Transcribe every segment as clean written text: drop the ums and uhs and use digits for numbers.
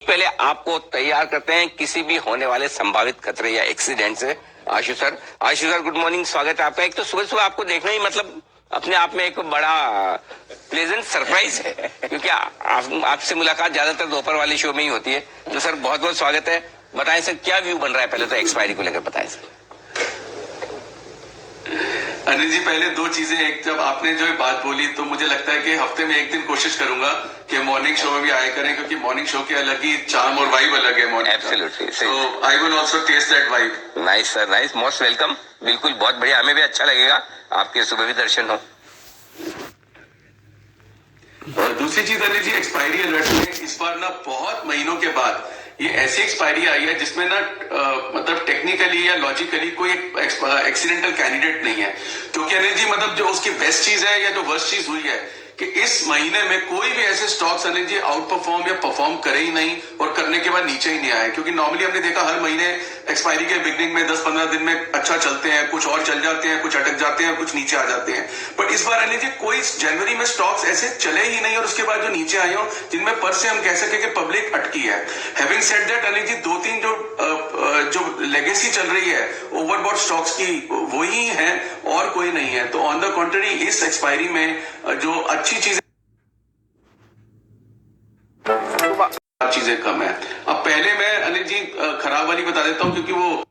पहले आपको तैयार करते हैं किसी भी होने वाले संभावित खतरे या एक्सीडेंट से। आशु सर, गुड मॉर्निंग, स्वागत है आपका। एक तो सुबह सुबह आपको देखना ही मतलब अपने आप में एक बड़ा प्लेजेंट सरप्राइज है, क्योंकि आपसे मुलाकात ज्यादातर दोपहर वाली शो में ही होती है। तो सर बहुत बहुत स्वागत है। बताएं सर, क्या व्यू बन रहा है पहले तो एक्सपायरी को लेकर बताएं सर। अनिल जी, पहले दो चीजें। एक, जब आपने जो बात बोली तो मुझे लगता है कि हफ्ते में एक दिन कोशिश करूंगा कि मॉर्निंग शो में भी आया करें, क्योंकि मॉर्निंग शो की अलग ही चार्म और वाइब अलग है morning. Absolutely, so I will also test that vibe. Nice sir, nice, most welcome. बिल्कुल, बहुत बढ़िया, हमें भी अच्छा लगेगा आपके सुबह भी दर्शन हो। और दूसरी चीज अनिल जी, एक्सपायरी अलर्ट में इस बार ना बहुत महीनों के बाद ये ऐसी एक्सपायरी आई है जिसमें ना मतलब टेक्निकली या लॉजिकली कोई एक्सीडेंटल कैंडिडेट नहीं है। क्योंकि अनिल जी मतलब जो उसकी बेस्ट चीज है या जो वर्स्ट चीज हुई है कि इस महीने में कोई भी ऐसे stocks Anil ji out perform या परफॉर्म करे ही नहीं और करने के बाद नीचे ही नहीं आए। क्योंकि नॉर्मली हमने देखा हर महीने एक्सपायरी के बिगनिंग में 10-15 दिन में अच्छा चलते हैं, कुछ और चल जाते हैं, कुछ अटक जाते हैं, कुछ नीचे आ जाते हैं। बट इस बार अनिल जी कोई जनवरी में स्टॉक्स ऐसे चले ही नहीं और उसके बाद जो नीचे आए हो जिनमें पर से हम कह सके कि पब्लिक अटकी है। Having said that Anil ji, 2-3 जो लेगेसी चल रही है ओवरबॉट स्टॉक्स की वही है और कोई नहीं है। तो ऑन द कॉन्ट्ररी इस एक्सपायरी में जो अच्छी चीजें कम है। अब पहले मैं अनिल जी खराब वाली बता देता हूं, क्योंकि वो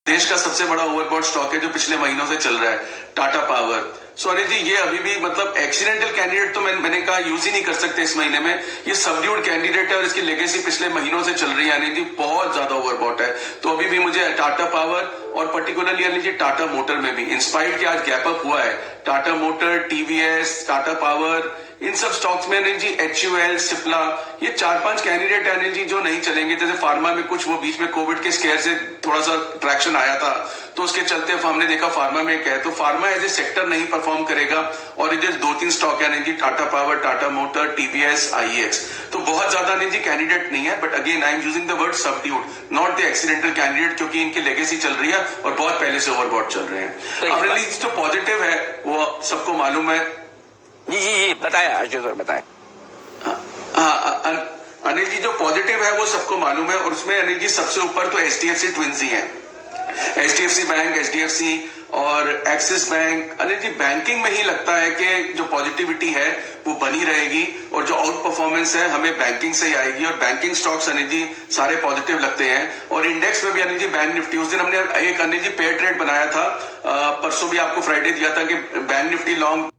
देश का सबसे बड़ा ओवरबॉट स्टॉक है जो पिछले महीनों से चल रहा है, टाटा पावर। सो अनिल जी ये अभी भी मतलब एक्सीडेंटल कैंडिडेट तो मैंने कहा यूज ही नहीं कर सकते इस महीने में। ये सबड्यूड कैंडिडेट है और इसकी लेगेसी पिछले महीनों से चल रही है अनिल जी, बहुत ज्यादा ओवरबॉट है। तो अभी भी मुझे टाटा पावर और पर्टिकुलरली अनिल जी टाटा मोटर में भी इंस्पायर्ड के आज गैप अप हुआ है। Tata motor, TVS, Tata power, इन सब स्टॉक्स में अनिल जी HUL, सिप्ला, ये 4-5 कैंडिडेट है अनिल जी जो नहीं चलेंगे। जैसे फार्मा में कुछ वो बीच में कोविड के स्केयर से थोड़ा सा ट्रैक्शन आया था तो उसके चलते हमने देखा फार्मा में क्या है, तो फार्मा एज ए सेक्टर नहीं परफॉर्म करेगा। और ये 2-3 स्टॉक है Anil ji, Tata power, Tata motor, TVS, IEX। तो बहुत ज्यादा अनिल जी कैंडिडेट नहीं है। But again I am using the word subdued, not the accidental candidate, क्योंकि इनकी लेगेसी चल रही है और बहुत पहले से ओवरबॉट चल रहे हैं। अब अनिल जी जो पॉजिटिव है वो सबको मालूम है। जी बताएं आशु सर, बताएं। अनिल जी जो पॉजिटिव है वो सबको मालूम है और उसमें अनिल जी सबसे ऊपर तो HDFC ट्विंस ही है। HDFC बैंक, HDFC और axis bank. Anil ji banking में ही लगता है कि जो पॉजिटिविटी है वो बनी रहेगी और जो आउट परफॉर्मेंस है हमें बैंकिंग से ही आएगी। और बैंकिंग स्टॉक्स अनिल जी सारे पॉजिटिव लगते हैं। और इंडेक्स में भी अनिल जी बैंक निफ्टी, उस दिन हमने एक अनिल जी पेयर ट्रेड बनाया था, परसों भी आपको फ्राइडे दिया था कि बैंक निफ्टी लॉन्ग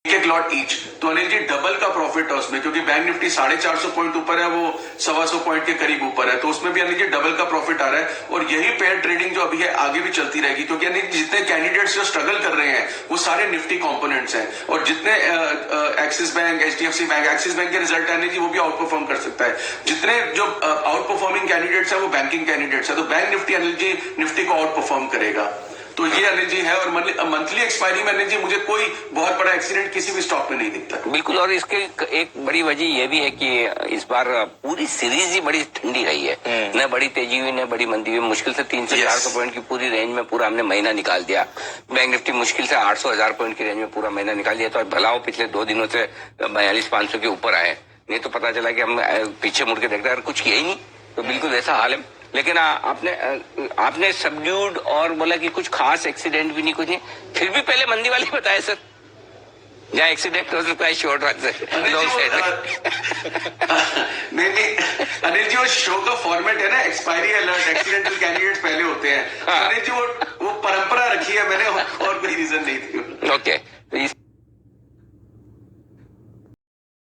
एक लॉट ईच। तो अनिल जी डबल का प्रॉफिट है उसमें, क्योंकि बैंक निफ्टी 450 पॉइंट ऊपर है, वो 125 पॉइंट के करीब ऊपर है। तो उसमें भी अनिल जी डबल का प्रॉफिट आ रहा है। और यही पेयर ट्रेडिंग जो अभी है आगे भी चलती रहेगी, क्योंकि अनिल जितने कैंडिडेट्स जो स्ट्रगल कर रहे हैं वो सारे निफ्टी कंपोनेंट्स हैं। और जितने axis bank, HDFC bank, axis bank के रिजल्ट अनिल जी वो भी आउट परफॉर्म कर सकता है। जितने जो आउट परफॉर्मिंग कैंडिडेट्स है वो बैंकिंग कैंडिडेट्स है। तो bank Nifty Anil ji Nifty को आउट परफॉर्म करेगा। तो ये अनिल जी है। और मंथली एक्सपायरी में अनिल जी मुझे कोई बहुत बड़ा एक्सीडेंट किसी भी स्टॉक में नहीं दिखता। बिल्कुल। और इसके एक बड़ी वजह यह भी है कि इस बार पूरी सीरीज ही बड़ी ठंडी रही है, न बड़ी तेजी हुई न बड़ी मंदी हुई। मुश्किल से 300 से 400 पॉइंट की पूरी रेंज में पूरा हमने महीना निकाल दिया। बैंक निफ्टी मुश्किल से 800-1000 पॉइंट की रेंज में पूरा महीना निकाल दिया। तो भला हो पिछले 2 दिनों से 4200-500 के ऊपर आए, नहीं तो पता चला कि हम पीछे मुड़ के देखते हैं कुछ किया ही नहीं। तो बिल्कुल वैसा हाल है। लेकिन आपने सबड्यूड और बोला कि कुछ खास एक्सीडेंट भी नहीं, कुछ नहीं, फिर भी पहले मंदी वाली बताया सर, जहाँ एक्सीडेंट हो सकता है शॉर्ट हाथ से। नहीं अनिल जी वो शो का फॉर्मेट है ना, एक्सपायरी अलर्ट, एक्सीडेंटल कैंडिडेट पहले होते हैं। अनिल जी वो परंपरा रखी है मैंने, और कोई रीजन नहीं थी। ओके।